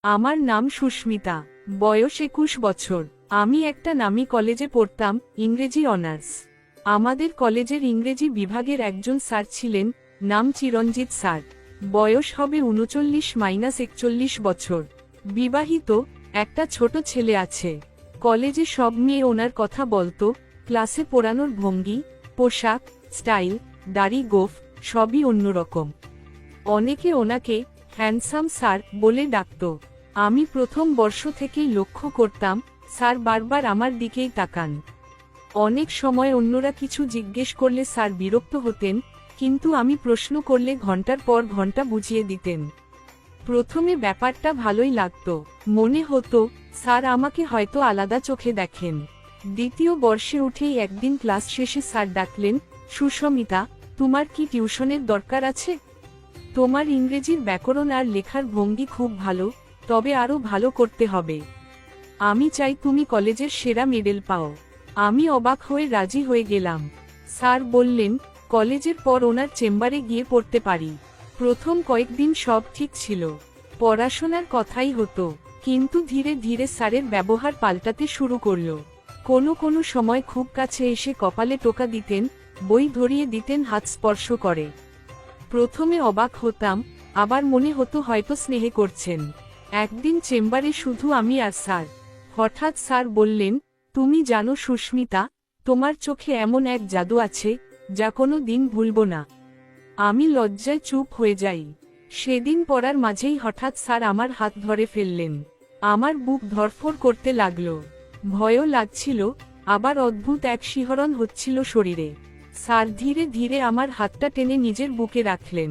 আমার নাম সুস্মিতা, বয়স 21 বছর। আমি একটা নামী কলেজে পড়তাম, ইংরেজি অনার্স। আমাদের কলেজের ইংরেজি বিভাগের একজন স্যার ছিলেন, নাম চিরঞ্জিত স্যার। বয়স হবে 39-41 বছর। বিবাহিত, একটা ছোট ছেলে আছে। কলেজে সব মেয়ে ওনার কথা বলতো, ক্লাসে পড়ানোর ভঙ্গি, পোশাক, স্টাইল, দাড়ি গোঁফ, সবই অন্যরকম। অনেকে ওনাকে হ্যান্ডসাম স্যার বলে ডাকত। আমি প্রথম বর্ষ থেকেই লক্ষ্য করতাম, স্যার বারবার আমার দিকেই তাকান। অনেক সময় অন্যরা কিছু জিজ্ঞেস করলে স্যার বিরক্ত হতেন, কিন্তু আমি প্রশ্ন করলে ঘন্টার পর ঘন্টা বুঝিয়ে দিতেন। প্রথমে ব্যাপারটা ভালোই লাগতো, মনে হতো স্যার আমাকে হয়তো আলাদা চোখে দেখেন। দ্বিতীয় বর্ষে উঠেই একদিন ক্লাস শেষে স্যার ডাকলেন, সুস্মিতা, তোমার কি টিউশনের দরকার আছে? তোমার ইংরেজির ব্যাকরণ আর লেখার ভঙ্গি খুব ভালো, তবে আরও ভালো করতে হবে। আমি চাই তুমি কলেজের সেরা মেডেল পাও। আমি অবাক হয়ে রাজি হয়ে গেলাম। স্যার বললেন, কলেজের পর ওনার চেম্বারে গিয়ে পড়তে পারি। প্রথম কয়েকদিন সব ঠিক ছিল, পড়াশোনার কথাই হতো, কিন্তু ধীরে ধীরে স্যারের ব্যবহার পাল্টাতে শুরু করল। কোনো সময় খুব কাছে এসে কপালে টোকা দিতেন, বই ধরিয়ে দিতেন হাত স্পর্শ করে। প্রথমে অবাক হতাম, আবার মনে হতো হয়তো স্নেহে করছেন। একদিন চেম্বারে শুধু আমি আর স্যার। হঠাৎ স্যার বললেন, তুমি জানো সুস্মিতা, তোমার চোখে এমন এক জাদু আছে, যা কোনো দিন ভুলব না। আমি লজ্জায় চুপ হয়ে যাই। সেদিন পড়ার মাঝেই হঠাৎ স্যার আমার হাত ধরে ফেললেন। আমার বুক ধড়ফড় করতে লাগল, ভয়ও লাগছিল, আবার অদ্ভুত এক শিহরণ হচ্ছিল শরীরে। স্যার ধীরে ধীরে আমার হাতটা টেনে নিজের বুকে রাখলেন।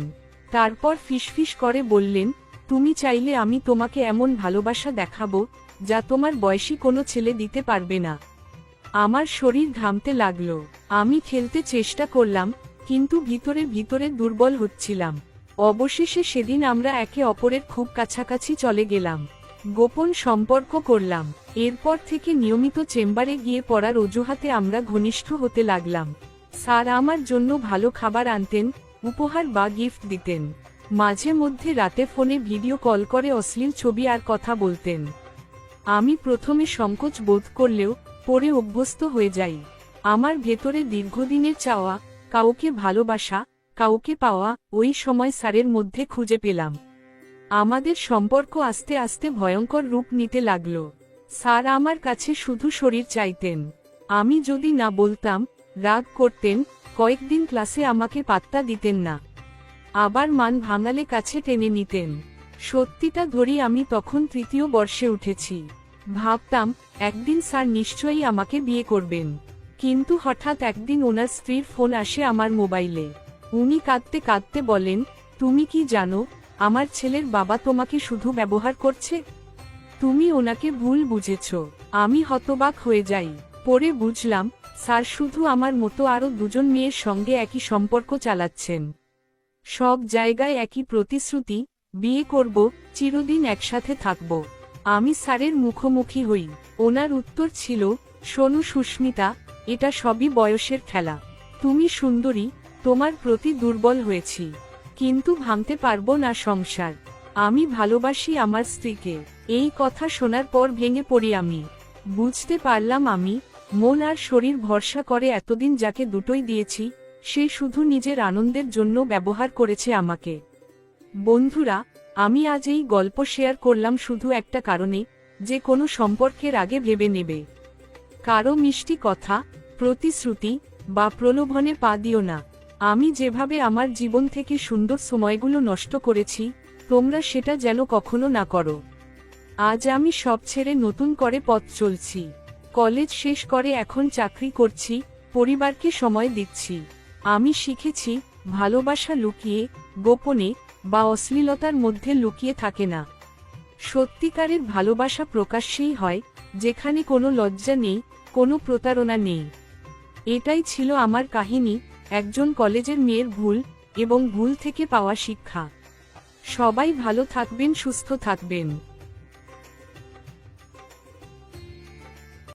তারপর ফিসফিস করে বললেন, তুমি চাইলে আমি তোমাকে এমন ভালোবাসা দেখাবো, যা তোমার বয়সী কোনো ছেলে দিতে পারবে না। আমার শরীর ঘামতে লাগলো। আমি খেলতে চেষ্টা করলাম, কিন্তু ভিতরে ভিতরে দুর্বল হচ্ছিলাম। অবশেষে সেদিন আমরা একে অপরের খুব কাছাকাছি চলে গেলাম, গোপন সম্পর্ক করলাম। এরপর থেকে নিয়মিত চেম্বারে গিয়ে পড়ার অজুহাতে আমরা ঘনিষ্ঠ হতে লাগলাম। স্যার আমার জন্য ভালো খাবার আনতেন, উপহার বা গিফট দিতেন। মাঝে মধ্যে রাতে ফোনে ভিডিও কল করে অশ্লীল ছবি আর কথা বলতেন। আমি প্রথমে সংকোচ বোধ করলেও পরে অভ্যস্ত হয়ে যাই। আমার ভেতরে দীর্ঘদিনের চাওয়া, কাউকে ভালোবাসা, কাউকে পাওয়া, ওই সময় স্যারের মধ্যে খুঁজে পেলাম। আমাদের সম্পর্ক আস্তে আস্তে ভয়ঙ্কর রূপ নিতে লাগল। স্যার আমার কাছে শুধু শরীর চাইতেন। আমি যদি না বলতাম, রাগ করতেন, কয়েকদিন ক্লাসে আমাকে পাত্তা দিতেন না। আবার মান ভাঙালে কাছে টেনে নিতেন। সত্যিটা ধরি আমি তখন তৃতীয় বর্ষে উঠেছি। ভাবতাম, একদিন স্যার নিশ্চয়ই আমাকে বিয়ে করবেন। কিন্তু হঠাৎ একদিন ওনার স্ত্রীর ফোন আসে আমার মোবাইলে। উনি কাঁদতে কাঁদতে বলেন, তুমি কি জানো, আমার ছেলের বাবা তোমাকে শুধু ব্যবহার করছে। তুমি ওনাকে ভুল বুঝেছ। আমি হতবাক হয়ে যাই। পরে বুঝলাম, স্যার শুধু আমার মতো আরও দুজন মেয়ের সঙ্গে একই সম্পর্ক চালাচ্ছেন। সব জায়গায় একই প্রতিশ্রুতি, বিয়ে করব, চিরদিন একসাথে থাকব। আমি স্যারের মুখোমুখি হই। ওনার উত্তর ছিল, শোনো সুস্মিতা, এটা সবই বয়সের খেলা। তুমি সুন্দরী, তোমার প্রতি দুর্বল হয়েছি, কিন্তু ভাঙতে পারবো না সংসার। আমি ভালোবাসি আমার স্ত্রীকে। এই কথা শোনার পর ভেঙে পড়ি আমি। বুঝতে পারলাম আমি, মন আর শরীর ভরসা করে এতদিন যাকে দুটোই দিয়েছি, সে শুধু নিজের আনন্দের জন্য ব্যবহার করেছে আমাকে। বন্ধুরা, আমি আজ এই গল্প শেয়ার করলাম শুধু একটা কারণে, যে কোনো সম্পর্কের আগে ভেবে নেবে। কারো মিষ্টি কথা, প্রতিশ্রুতি বা প্রলোভনে পা দিও না। আমি যেভাবে আমার জীবন থেকে সুন্দর সময়গুলো নষ্ট করেছি, তোমরা সেটা যেন কখনো না করো। আজ আমি সব ছেড়ে নতুন করে পথ চলছি। কলেজ শেষ করে এখন চাকরি করছি, পরিবারকে সময় দিচ্ছি। আমি শিখেছি, ভালোবাসা লুকিয়ে, গোপনে বা অশ্লীলতার মধ্যে লুকিয়ে থাকে না। সত্যিকারের ভালোবাসা প্রকাশ্যেই হয়, যেখানে কোনো লজ্জা নেই, কোনো প্রতারণা নেই। এটাই ছিল আমার কাহিনী, একজন কলেজের মেয়ের ভুল এবং ভুল থেকে পাওয়া শিক্ষা। সবাই ভালো থাকবেন, সুস্থ থাকবেন।